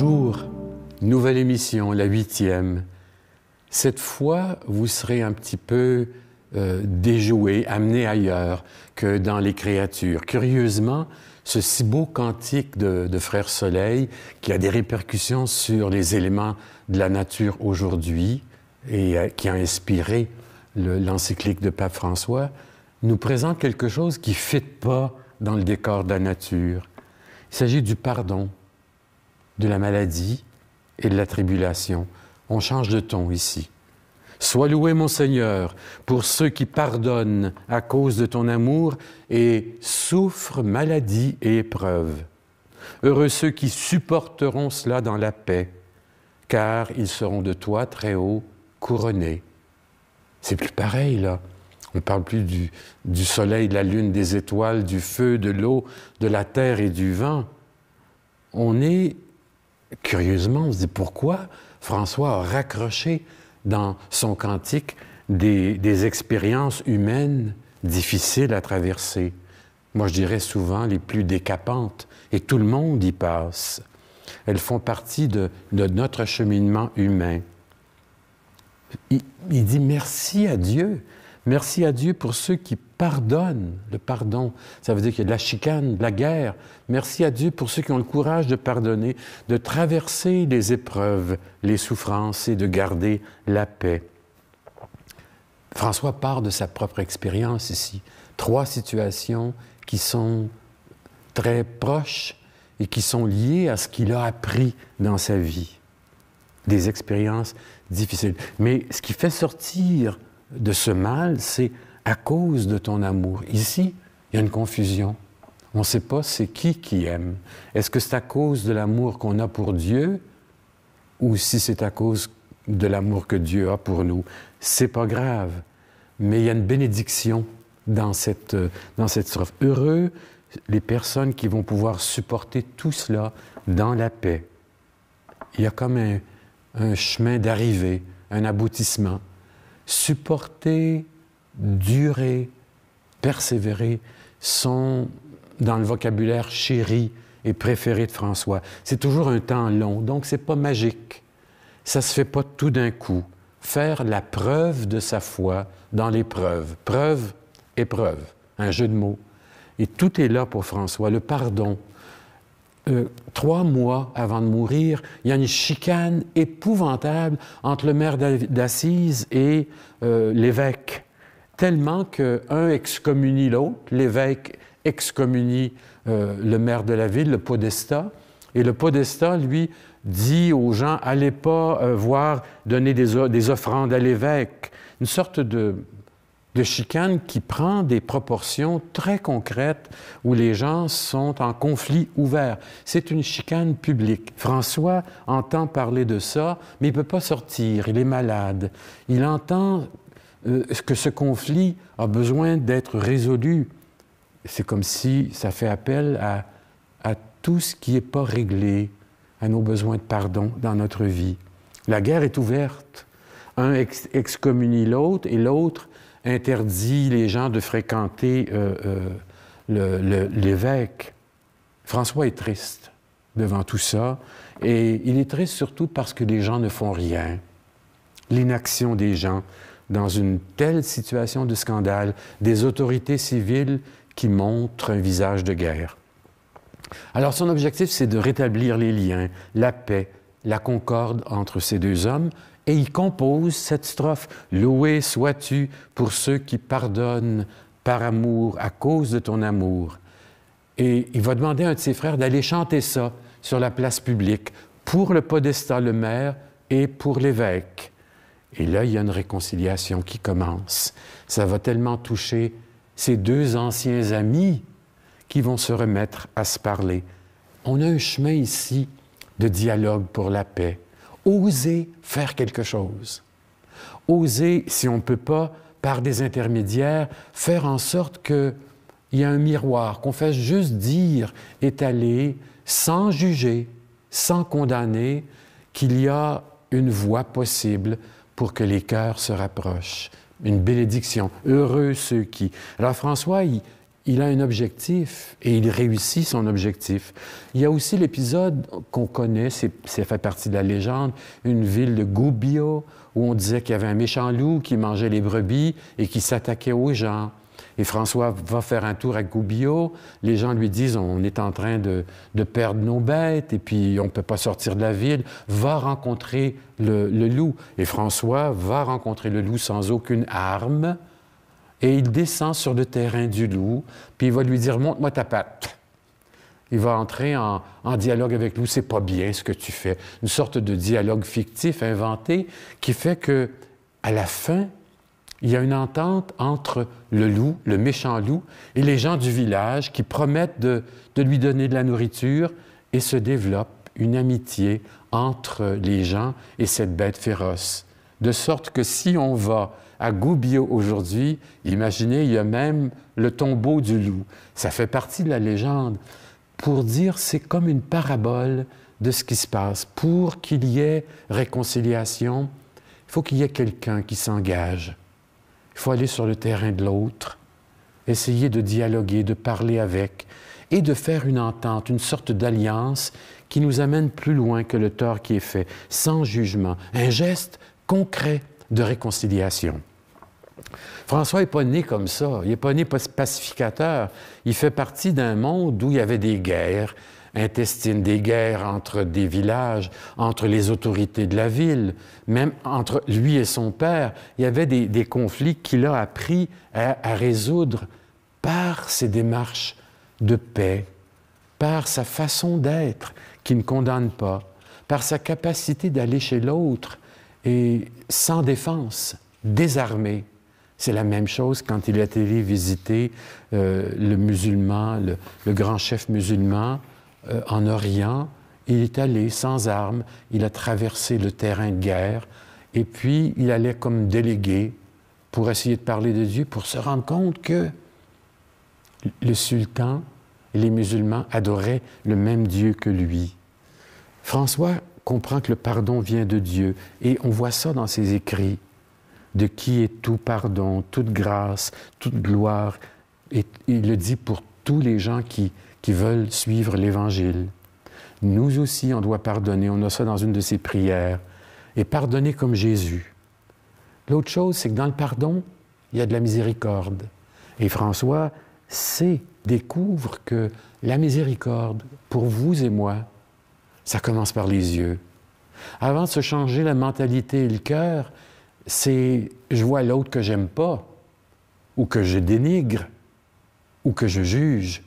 Bonjour, nouvelle émission, la 8e. Cette fois, vous serez un petit peu déjoué, amené ailleurs que dans les créatures. Curieusement, ce si beau cantique de Frère Soleil, qui a des répercussions sur les éléments de la nature aujourd'hui et qui a inspiré l'encyclique de Pape François, nous présente quelque chose qui ne fit pas dans le décor de la nature. Il s'agit du pardon, de la maladie et de la tribulation. On change de ton ici. Sois loué, mon Seigneur, pour ceux qui pardonnent à cause de ton amour et souffrent maladie et épreuve. Heureux ceux qui supporteront cela dans la paix, car ils seront de toi très haut couronnés. C'est plus pareil, là. On ne parle plus du soleil, de la lune, des étoiles, du feu, de l'eau, de la terre et du vent. On est, curieusement, on se dit pourquoi François a raccroché dans son cantique des expériences humaines difficiles à traverser. Moi, je dirais souvent les plus décapantes, et tout le monde y passe. Elles font partie de notre cheminement humain. Il dit merci à Dieu. Merci à Dieu pour ceux qui pardonnent. Le pardon, ça veut dire qu'il y a de la chicane, de la guerre. Merci à Dieu pour ceux qui ont le courage de pardonner, de traverser les épreuves, les souffrances et de garder la paix. François part de sa propre expérience ici. 3 situations qui sont très proches et qui sont liées à ce qu'il a appris dans sa vie. Des expériences difficiles. Mais ce qui fait sortir de ce mal, c'est à cause de ton amour. Ici, il y a une confusion. On ne sait pas c'est qui aime. Est-ce que c'est à cause de l'amour qu'on a pour Dieu ou si c'est à cause de l'amour que Dieu a pour nous? C'est pas grave, mais il y a une bénédiction dans cette strophe. Heureux les personnes qui vont pouvoir supporter tout cela dans la paix. Il y a comme un chemin d'arrivée, un aboutissement. Supporter, durer, persévérer sont dans le vocabulaire chéri et préféré de François. C'est toujours un temps long, donc c'est pas magique. Ça se fait pas tout d'un coup. Faire la preuve de sa foi dans l'épreuve. Preuve, épreuve, un jeu de mots. Et tout est là pour François. Le pardon. 3 mois avant de mourir, il y a une chicane épouvantable entre le maire d'Assise et l'évêque. Tellement qu'un excommunie l'autre, l'évêque excommunie le maire de la ville, le podestat, et le podestat, lui, dit aux gens, « Allez pas donner des offrandes à l'évêque ». Une sorte de chicane qui prend des proportions très concrètes où les gens sont en conflit ouvert. C'est une chicane publique. François entend parler de ça, mais il ne peut pas sortir, il est malade. Il entend que ce conflit a besoin d'être résolu. C'est comme si ça fait appel à tout ce qui n'est pas réglé, à nos besoins de pardon dans notre vie. La guerre est ouverte. Un excommunie l'autre et l'autre interdit les gens de fréquenter l'évêque. François est triste devant tout ça, et il est triste surtout parce que les gens ne font rien. L'inaction des gens dans une telle situation de scandale, des autorités civiles qui montrent un visage de guerre. Alors son objectif, c'est de rétablir les liens, la paix, la concorde entre ces deux hommes. Et il compose cette strophe « Loué sois-tu pour ceux qui pardonnent par amour, à cause de ton amour ». Et il va demander à un de ses frères d'aller chanter ça sur la place publique pour le podestat, le maire, et pour l'évêque. Et là, il y a une réconciliation qui commence. Ça va tellement toucher ces 2 anciens amis qui vont se remettre à se parler. On a un chemin ici de dialogue pour la paix. Oser faire quelque chose. Oser, si on ne peut pas, par des intermédiaires, faire en sorte qu'il y ait un miroir, qu'on fasse juste dire, étaler, sans juger, sans condamner, qu'il y a une voie possible pour que les cœurs se rapprochent. Une bénédiction. Heureux ceux qui... Alors François, il a un objectif et il réussit son objectif. Il y a aussi l'épisode qu'on connaît, ça fait partie de la légende, une ville de Gubbio, où on disait qu'il y avait un méchant loup qui mangeait les brebis et qui s'attaquait aux gens. Et François va faire un tour à Gubbio. Les gens lui disent, on est en train de perdre nos bêtes et puis on ne peut pas sortir de la ville. Va rencontrer le loup. Et François va rencontrer le loup sans aucune arme. Et il descend sur le terrain du loup, puis il va lui dire « Montre-moi ta patte ». Il va entrer en dialogue avec le loup. « C'est pas bien ce que tu fais ». Une sorte de dialogue fictif, inventé, qui fait que, à la fin, il y a une entente entre le loup, le méchant loup, et les gens du village qui promettent de lui donner de la nourriture et se développe une amitié entre les gens et cette bête féroce. De sorte que si on va à Gubbio aujourd'hui, imaginez, il y a même le tombeau du loup. Ça fait partie de la légende pour dire c'est comme une parabole de ce qui se passe. Pour qu'il y ait réconciliation, il faut qu'il y ait quelqu'un qui s'engage. Il faut aller sur le terrain de l'autre, essayer de dialoguer, de parler avec et de faire une entente, une sorte d'alliance qui nous amène plus loin que le tort qui est fait, sans jugement. Un geste concret de réconciliation. François n'est pas né comme ça, il n'est pas né pacificateur. Il fait partie d'un monde où il y avait des guerres intestines, des guerres entre des villages, entre les autorités de la ville, même entre lui et son père. Il y avait des conflits qu'il a appris à résoudre par ses démarches de paix, par sa façon d'être qui ne condamne pas, par sa capacité d'aller chez l'autre et sans défense, désarmé. C'est la même chose quand il est allé visiter le musulman, le grand chef musulman en Orient. Il est allé sans armes, il a traversé le terrain de guerre et puis il allait comme délégué pour essayer de parler de Dieu, pour se rendre compte que le sultan et les musulmans adoraient le même Dieu que lui. François comprend que le pardon vient de Dieu et on voit ça dans ses écrits. De qui est tout pardon, toute grâce, toute gloire. Et il le dit pour tous les gens qui veulent suivre l'Évangile. Nous aussi, on doit pardonner. On a ça dans une de ses prières. Et pardonner comme Jésus. L'autre chose, c'est que dans le pardon, il y a de la miséricorde. Et François découvre que la miséricorde, pour vous et moi, ça commence par les yeux. Avant de se changer la mentalité et le cœur, c'est je vois l'autre que j'aime pas, ou que je dénigre, ou que je juge,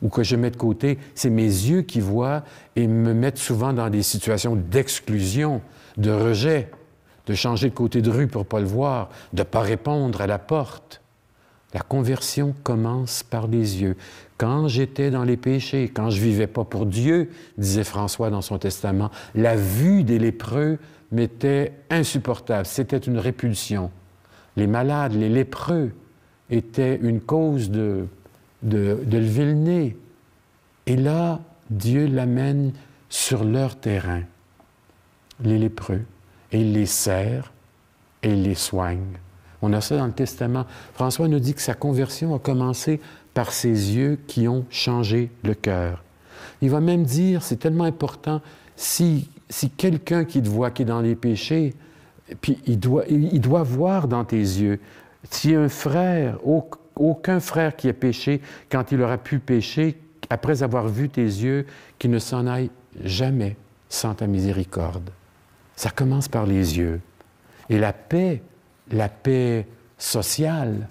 ou que je mets de côté. C'est mes yeux qui voient et me mettent souvent dans des situations d'exclusion, de rejet, de changer de côté de rue pour ne pas le voir, de ne pas répondre à la porte. La conversion commence par les yeux. Quand j'étais dans les péchés, quand je ne vivais pas pour Dieu, disait François dans son testament, la vue des lépreux m'était insupportable. C'était une répulsion. Les malades, les lépreux étaient une cause de lever le nez. Et là, Dieu l'amène sur leur terrain, les lépreux, et il les serre et il les soigne. On a ça dans le Testament. François nous dit que sa conversion a commencé par ses yeux qui ont changé le cœur. Il va même dire, c'est tellement important, si quelqu'un qui te voit qui est dans les péchés, puis il doit voir dans tes yeux. Si un frère, aucun frère qui a péché, quand il aura pu pécher, après avoir vu tes yeux, qu'il ne s'en aille jamais sans ta miséricorde. Ça commence par les yeux. Et la paix sociale,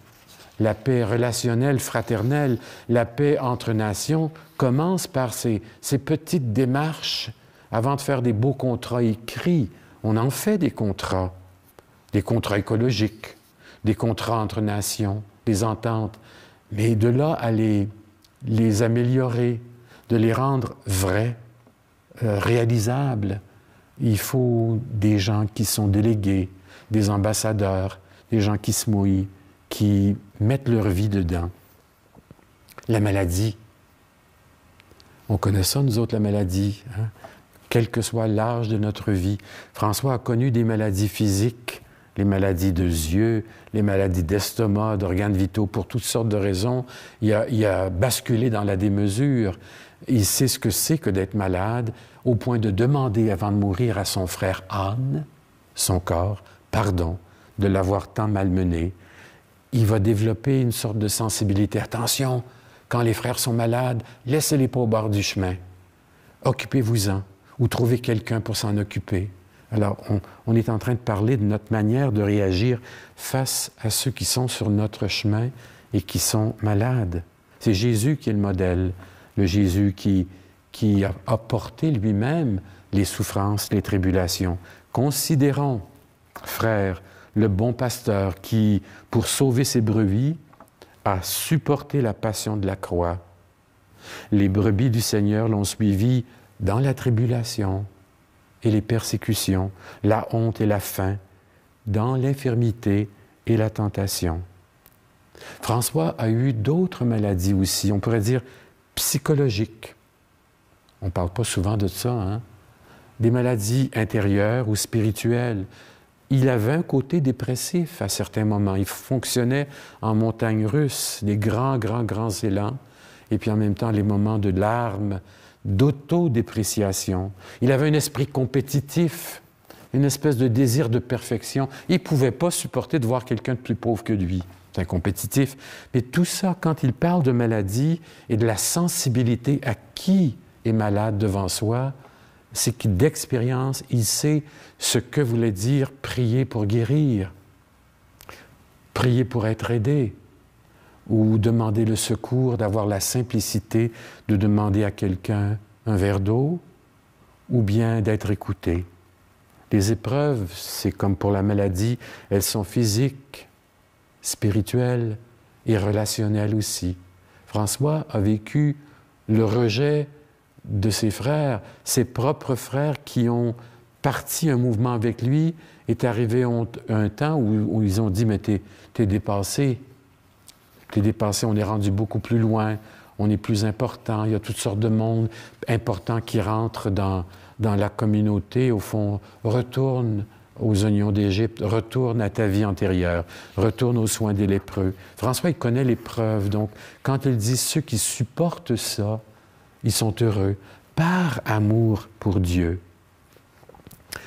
la paix relationnelle, fraternelle, la paix entre nations commence par ces petites démarches. Avant de faire des beaux contrats écrits, on en fait des contrats écologiques, des contrats entre nations, des ententes, mais de là à les améliorer, de les rendre vrais, réalisables, il faut des gens qui sont délégués, des ambassadeurs, des gens qui se mouillent, qui mettent leur vie dedans. La maladie, on connaît ça, nous autres, la maladie, hein? Quel que soit l'âge de notre vie. François a connu des maladies physiques les maladies de yeux, les maladies d'estomac, d'organes vitaux, pour toutes sortes de raisons. Il a basculé dans la démesure. Il sait ce que c'est que d'être malade, au point de demander avant de mourir à son frère Anne, son corps, pardon de l'avoir tant malmené. Il va développer une sorte de sensibilité. Attention, quand les frères sont malades, laissez-les pas au bord du chemin. Occupez-vous-en ou trouvez quelqu'un pour s'en occuper. Alors, on est en train de parler de notre manière de réagir face à ceux qui sont sur notre chemin et qui sont malades. C'est Jésus qui est le modèle, le Jésus qui a porté lui-même les souffrances, les tribulations. Considérons, frères, le bon pasteur qui, pour sauver ses brebis, a supporté la passion de la croix. Les brebis du Seigneur l'ont suivi dans la tribulation et les persécutions, la honte et la faim, dans l'infirmité et la tentation. François a eu d'autres maladies aussi, on pourrait dire psychologiques. On ne parle pas souvent de ça, hein? Des maladies intérieures ou spirituelles. Il avait un côté dépressif à certains moments. Il fonctionnait en montagne russe, des grands élans, et puis en même temps les moments de larmes, d'autodépréciation. Il avait un esprit compétitif, une espèce de désir de perfection. Il ne pouvait pas supporter de voir quelqu'un de plus pauvre que lui. C'est un compétitif. Mais tout ça, quand il parle de maladie et de la sensibilité à qui est malade devant soi, c'est que d'expérience, il sait ce que voulait dire prier pour guérir, prier pour être aidé, ou demander le secours, d'avoir la simplicité de demander à quelqu'un un verre d'eau, ou bien d'être écouté. Les épreuves, c'est comme pour la maladie, elles sont physiques, spirituelles et relationnelles aussi. François a vécu le rejet de ses frères, ses propres frères qui ont parti un mouvement avec lui, est arrivé un temps où ils ont dit « Mais t'es dépassé, on est rendu beaucoup plus loin, on est plus important, il y a toutes sortes de monde important qui rentrent dans la communauté. Au fond, retourne aux oignons d'Égypte, retourne à ta vie antérieure, retourne aux soins des lépreux. » François, il connaît l'épreuve, donc quand il dit « Ceux qui supportent ça, ils sont heureux, par amour pour Dieu. »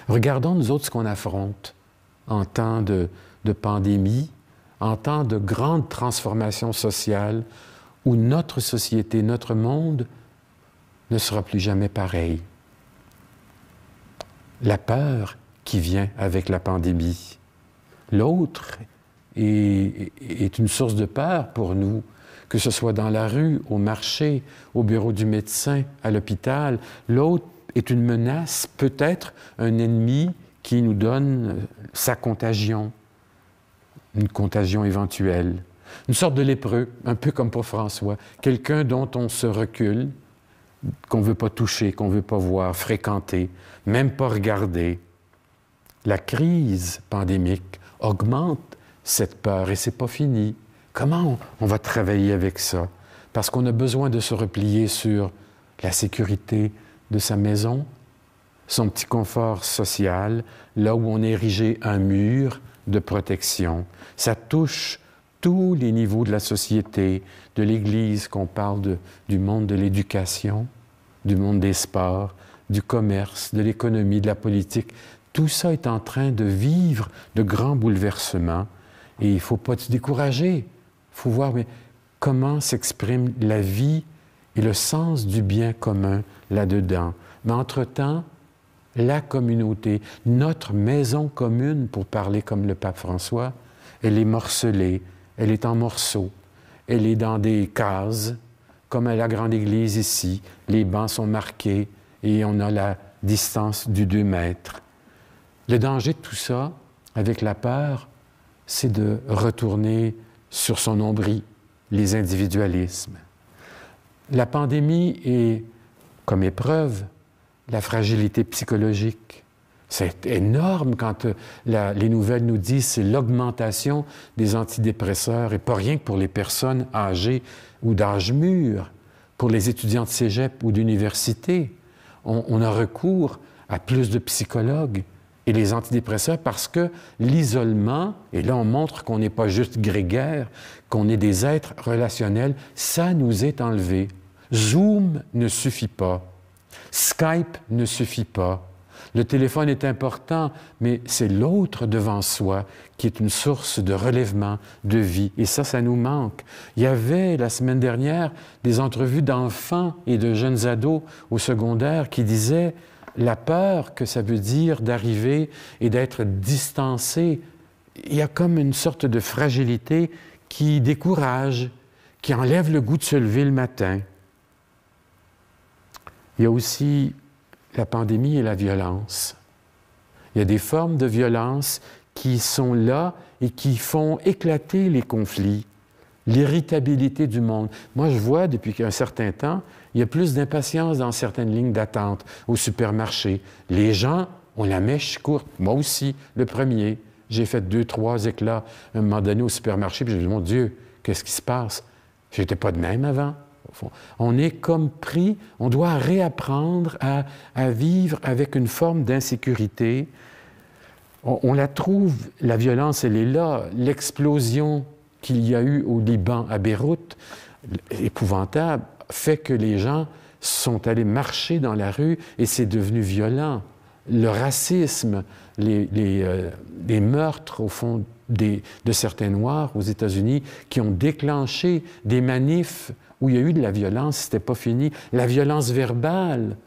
Regardons nous autres ce qu'on affronte en temps de pandémie, en temps de grande transformation sociale, où notre société, notre monde ne sera plus jamais pareil. La peur qui vient avec la pandémie. L'autre est une source de peur pour nous, que ce soit dans la rue, au marché, au bureau du médecin, à l'hôpital. L'autre est une menace, peut-être un ennemi qui nous donne sa contagion, une contagion éventuelle. Une sorte de lépreux, un peu comme pour François, quelqu'un dont on se recule, qu'on ne veut pas toucher, qu'on ne veut pas voir, fréquenter, même pas regarder. La crise pandémique augmente cette peur et c'est pas fini. Comment on va travailler avec ça? Parce qu'on a besoin de se replier sur la sécurité de sa maison, son petit confort social, là où on a érigé un mur de protection. Ça touche tous les niveaux de la société, de l'Église, qu'on parle du monde de l'éducation, du monde des sports, du commerce, de l'économie, de la politique. Tout ça est en train de vivre de grands bouleversements et il ne faut pas se décourager. Il faut voir mais comment s'exprime la vie et le sens du bien commun là-dedans. Mais entre-temps, la communauté, notre maison commune, pour parler comme le pape François, elle est morcelée, elle est en morceaux, elle est dans des cases, comme à la grande église ici. Les bancs sont marqués et on a la distance du 2 mètres. Le danger de tout ça, avec la peur, c'est de retourner sur son nombril, les individualismes. La pandémie est, comme épreuve, la fragilité psychologique. C'est énorme quand les nouvelles nous disent c'est l'augmentation des antidépresseurs, et pas rien que pour les personnes âgées ou d'âge mûr, pour les étudiants de cégep ou d'université. On a recours à plus de psychologues et les antidépresseurs parce que l'isolement, et là on montre qu'on n'est pas juste grégaire, qu'on est des êtres relationnels, ça nous est enlevé. Zoom ne suffit pas. Skype ne suffit pas. Le téléphone est important, mais c'est l'autre devant soi qui est une source de relèvement, de vie. Et ça nous manque. Il y avait, la semaine dernière, des entrevues d'enfants et de jeunes ados au secondaire qui disaient la peur que ça veut dire d'arriver et d'être distancé. Il y a comme une sorte de fragilité qui décourage, qui enlève le goût de se lever le matin. Il y a aussi la pandémie et la violence. Il y a des formes de violence qui sont là et qui font éclater les conflits, l'irritabilité du monde. Moi, je vois depuis un certain temps, il y a plus d'impatience dans certaines lignes d'attente au supermarché. Les gens ont la mèche courte. Moi aussi, le premier. J'ai fait 2-3 éclats à un moment donné au supermarché, puis j'ai dit, mon Dieu, qu'est-ce qui se passe? Je n'étais pas de même avant. On est comme pris, on doit réapprendre à vivre avec une forme d'insécurité. On la trouve, la violence, elle est là. L'explosion qu'il y a eu au Liban, à Beyrouth, épouvantable, fait que les gens sont allés marcher dans la rue et c'est devenu violent. Le racisme, les meurtres, au fond, de certains Noirs aux États-Unis qui ont déclenché des manifs où il y a eu de la violence, c'était pas fini. La violence verbale,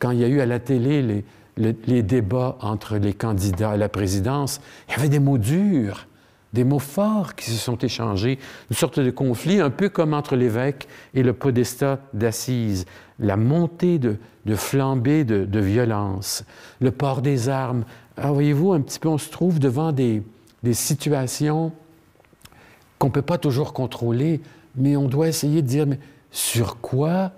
quand il y a eu à la télé les débats entre les candidats à la présidence, il y avait des mots durs, des mots forts qui se sont échangés, une sorte de conflit, un peu comme entre l'évêque et le podestat d'Assise. La montée de flambée de violence, le port des armes. Alors, voyez-vous, un petit peu, on se trouve devant des situations qu'on ne peut pas toujours contrôler, mais on doit essayer de dire, mais sur quoi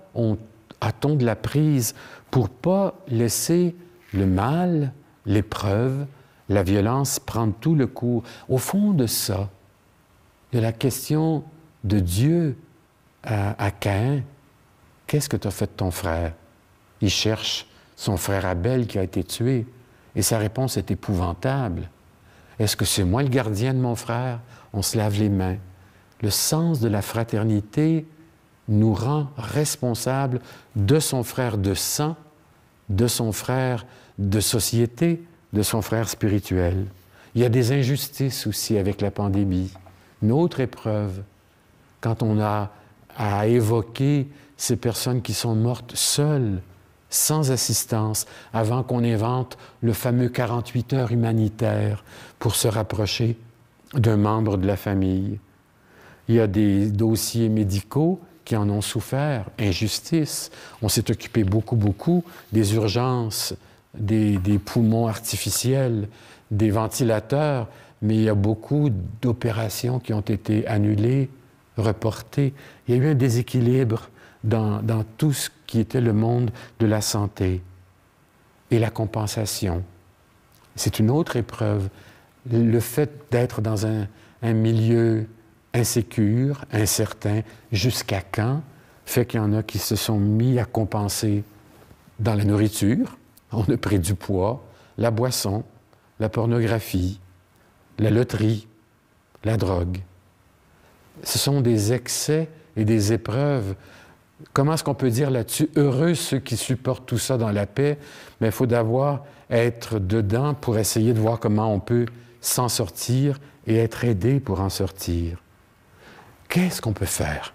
a-t-on de la prise pour ne pas laisser le mal, l'épreuve, la violence prendre tout le cours? Au fond de ça, il y a la question de Dieu à Caïn. Qu'est-ce que tu as fait de ton frère? Il cherche son frère Abel qui a été tué. Et sa réponse est épouvantable. Est-ce que c'est moi le gardien de mon frère? On se lave les mains. Le sens de la fraternité nous rend responsables de son frère de sang, de son frère de société, de son frère spirituel. Il y a des injustices aussi avec la pandémie. Une autre épreuve, quand on a à évoquer ces personnes qui sont mortes seules, sans assistance, avant qu'on invente le fameux 48 heures humanitaire pour se rapprocher d'un membre de la famille. Il y a des dossiers médicaux qui en ont souffert, injustice. On s'est occupé beaucoup des urgences, des poumons artificiels, des ventilateurs, mais il y a beaucoup d'opérations qui ont été annulées, reportées. Il y a eu un déséquilibre dans tout ce qui était le monde de la santé. Et la compensation, c'est une autre épreuve. Le fait d'être dans un milieu insécure, incertain, jusqu'à quand, fait qu'il y en a qui se sont mis à compenser dans la nourriture. On a pris du poids, la boisson, la pornographie, la loterie, la drogue. Ce sont des excès et des épreuves. Comment est-ce qu'on peut dire là-dessus? Heureux ceux qui supportent tout ça dans la paix, mais il faut d'abord être dedans pour essayer de voir comment on peut s'en sortir et être aidé pour en sortir. Qu'est-ce qu'on peut faire?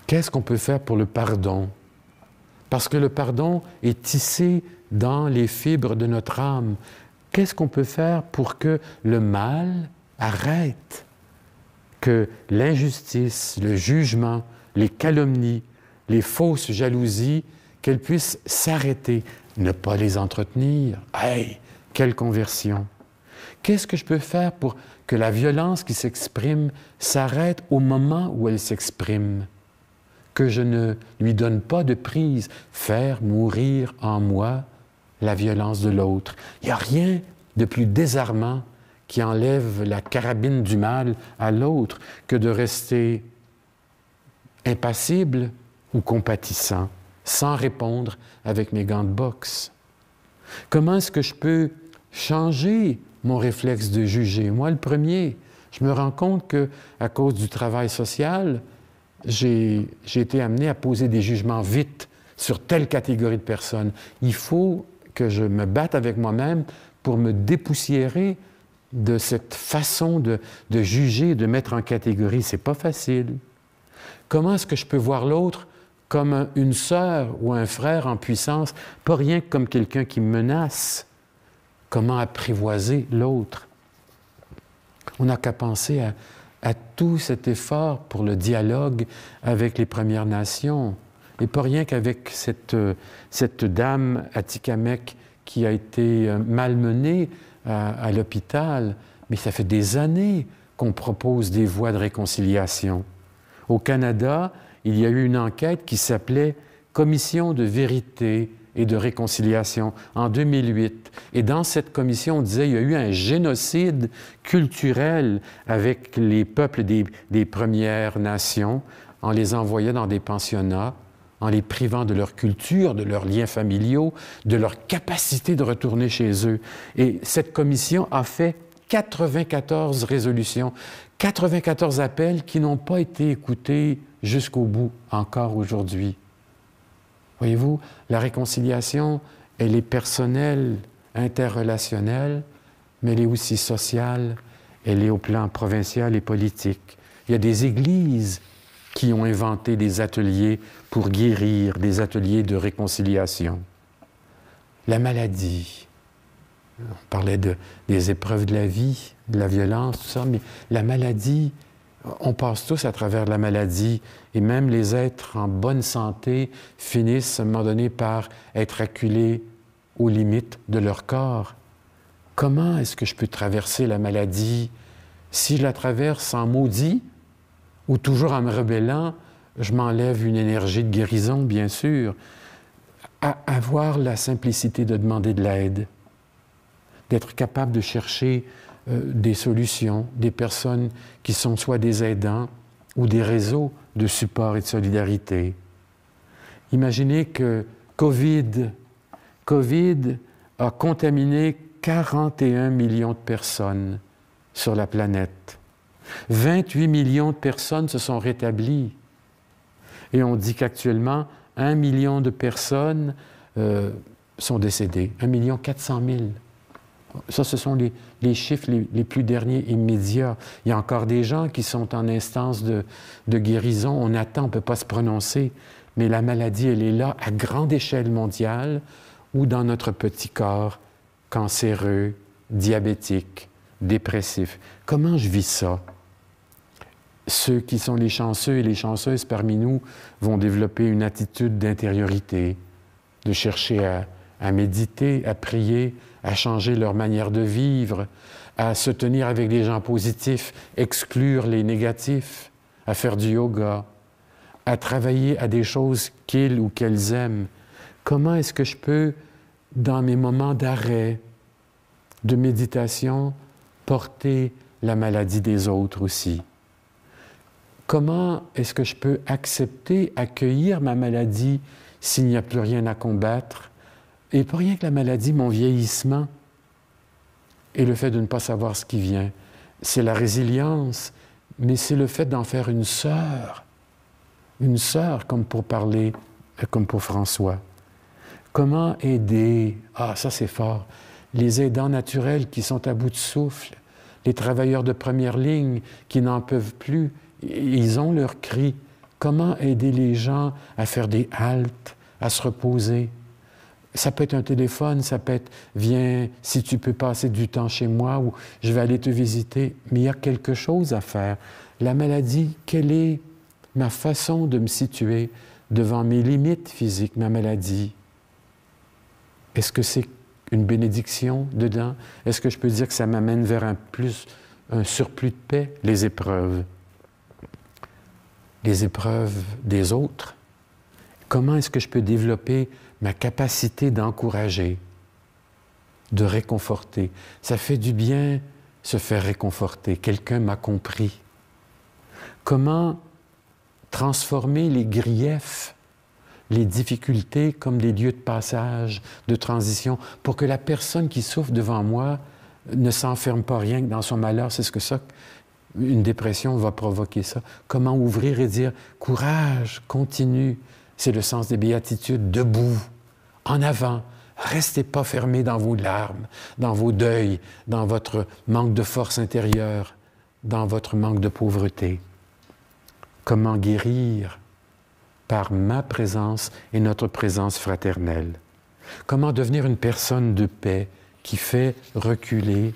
Qu'est-ce qu'on peut faire pour le pardon? Parce que le pardon est tissé dans les fibres de notre âme. Qu'est-ce qu'on peut faire pour que le mal arrête? Que l'injustice, le jugement, les calomnies, les fausses jalousies, qu'elles puissent s'arrêter, ne pas les entretenir. Hey, quelle conversion! Qu'est-ce que je peux faire pour que la violence qui s'exprime s'arrête au moment où elle s'exprime? Que je ne lui donne pas de prise, faire mourir en moi la violence de l'autre. Il n'y a rien de plus désarmant qui enlève la carabine du mal à l'autre que de rester impassible ou compatissant, sans répondre avec mes gants de boxe. Comment est-ce que je peux changer mon réflexe de juger? Moi, le premier, je me rends compte qu'à cause du travail social, j'ai été amené à poser des jugements vite sur telle catégorie de personnes. Il faut que je me batte avec moi-même pour me dépoussiérer de cette façon de juger, de mettre en catégorie. C'est pas facile. Comment est-ce que je peux voir l'autre comme une sœur ou un frère en puissance, pas rien que comme quelqu'un qui me menace? Comment apprivoiser l'autre? On n'a qu'à penser à tout cet effort pour le dialogue avec les Premières Nations. Et pas rien qu'avec cette dame Atikamek qui a été malmenée à l'hôpital. Mais ça fait des années qu'on propose des voies de réconciliation. Au Canada, il y a eu une enquête qui s'appelait « Commission de vérité et de réconciliation » en 2008. Et dans cette commission, on disait qu'il y a eu un génocide culturel avec les peuples des Premières Nations en les envoyant dans des pensionnats, en les privant de leur culture, de leurs liens familiaux, de leur capacité de retourner chez eux. Et cette commission a fait 94 résolutions, 94 appels qui n'ont pas été écoutés jusqu'au bout, encore aujourd'hui. Voyez-vous, la réconciliation, elle est personnelle, interrelationnelle, mais elle est aussi sociale, elle est au plan provincial et politique. Il y a des églises qui ont inventé des ateliers pour guérir, des ateliers de réconciliation. La maladie, on parlait des épreuves de la vie, de la violence, tout ça, mais la maladie, on passe tous à travers la maladie, et même les êtres en bonne santé finissent à un moment donné par être acculés aux limites de leur corps. Comment est-ce que je peux traverser la maladie? Si je la traverse en maudit, ou toujours en me rebellant, je m'enlève une énergie de guérison, bien sûr. Avoir la simplicité de demander de l'aide, d'être capable de chercher des solutions, des personnes qui sont soit des aidants ou des réseaux de support et de solidarité. Imaginez que COVID a contaminé 41 millions de personnes sur la planète. 28 millions de personnes se sont rétablies. Et on dit qu'actuellement, 1 million de personnes sont décédées. 1 400 000. Ça, ce sont les chiffres les plus derniers immédiats. Il y a encore des gens qui sont en instance de guérison. On attend, on ne peut pas se prononcer. Mais la maladie, elle est là à grande échelle mondiale ou dans notre petit corps, cancéreux, diabétique, dépressif. Comment je vis ça? Ceux qui sont les chanceux et les chanceuses parmi nous vont développer une attitude d'intériorité, de chercher à méditer, à prier, à changer leur manière de vivre, à se tenir avec des gens positifs, exclure les négatifs, à faire du yoga, à travailler à des choses qu'ils ou qu'elles aiment. Comment est-ce que je peux, dans mes moments d'arrêt, de méditation, porter la maladie des autres aussi? Comment est-ce que je peux accepter, accueillir ma maladie s'il n'y a plus rien à combattre? Et pas rien que la maladie, mon vieillissement et le fait de ne pas savoir ce qui vient. C'est la résilience, mais c'est le fait d'en faire une sœur comme pour parler, comme pour François. Comment aider? Ah, ça c'est fort. Les aidants naturels qui sont à bout de souffle, les travailleurs de première ligne qui n'en peuvent plus, ils ont leur cri. Comment aider les gens à faire des haltes, à se reposer? Ça peut être un téléphone, ça peut être « Viens, si tu peux passer du temps chez moi » ou « Je vais aller te visiter ». Mais il y a quelque chose à faire. La maladie, quelle est ma façon de me situer devant mes limites physiques, ma maladie? Est-ce que c'est une bénédiction dedans? Est-ce que je peux dire que ça m'amène vers un surplus de paix? Les épreuves des autres. Comment est-ce que je peux développer ma capacité d'encourager, de réconforter? Ça fait du bien se faire réconforter. Quelqu'un m'a compris. Comment transformer les griefs les difficultés comme des lieux de passage, de transition, pour que la personne qui souffre devant moi ne s'enferme pas rien que dans son malheur. C'est ce que ça, une dépression va provoquer ça. Comment ouvrir et dire « Courage, continue ». C'est le sens des béatitudes, debout, en avant. Restez pas fermés dans vos larmes, dans vos deuils, dans votre manque de force intérieure, dans votre manque de pauvreté. Comment guérir? Par ma présence et notre présence fraternelle. Comment devenir une personne de paix qui fait reculer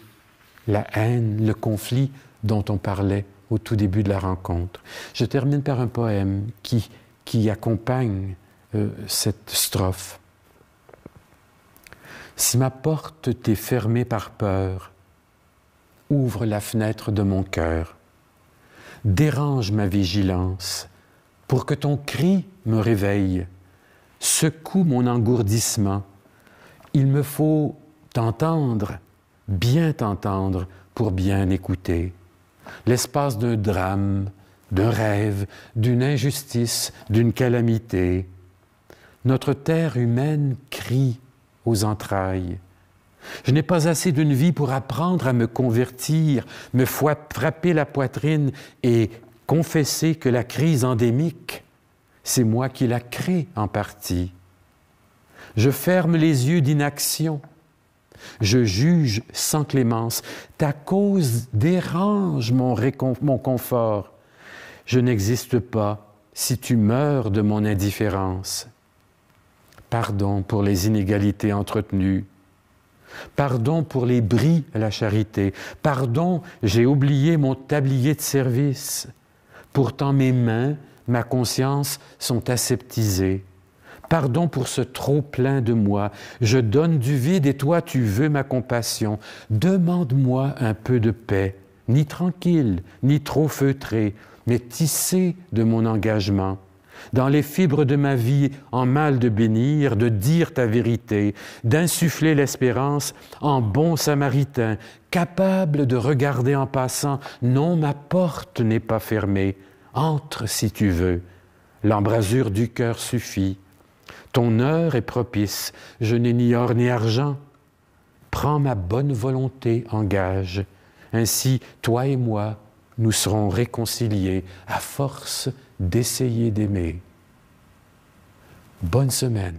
la haine, le conflit dont on parlait au tout début de la rencontre. Je termine par un poème qui accompagne cette strophe. Si ma porte t'est fermée par peur, ouvre la fenêtre de mon cœur. Dérange ma vigilance pour que ton cri me réveille. Secoue mon engourdissement. Il me faut t'entendre, bien t'entendre pour bien écouter. L'espace d'un drame, d'un rêve, d'une injustice, d'une calamité. Notre terre humaine crie aux entrailles. Je n'ai pas assez d'une vie pour apprendre à me convertir, me frapper la poitrine et confesser que la crise endémique, c'est moi qui la crée en partie. Je ferme les yeux d'inaction. Je juge sans clémence. Ta cause dérange mon confort. Je n'existe pas si tu meurs de mon indifférence. Pardon pour les inégalités entretenues. Pardon pour les bris à la charité. Pardon, j'ai oublié mon tablier de service. Pourtant mes mains, ma conscience sont aseptisées. Pardon pour ce trop plein de moi. Je donne du vide et toi tu veux ma compassion. Demande-moi un peu de paix, ni tranquille, ni trop feutré, mais tissé de mon engagement. Dans les fibres de ma vie, en mal de bénir, de dire ta vérité, d'insuffler l'espérance en bon samaritain, capable de regarder en passant. Non, ma porte n'est pas fermée. Entre si tu veux. L'embrasure du cœur suffit. Ton heure est propice. Je n'ai ni or ni argent. Prends ma bonne volonté en gage. Ainsi, toi et moi, nous serons réconciliés à force d'essayer d'aimer. Bonne semaine.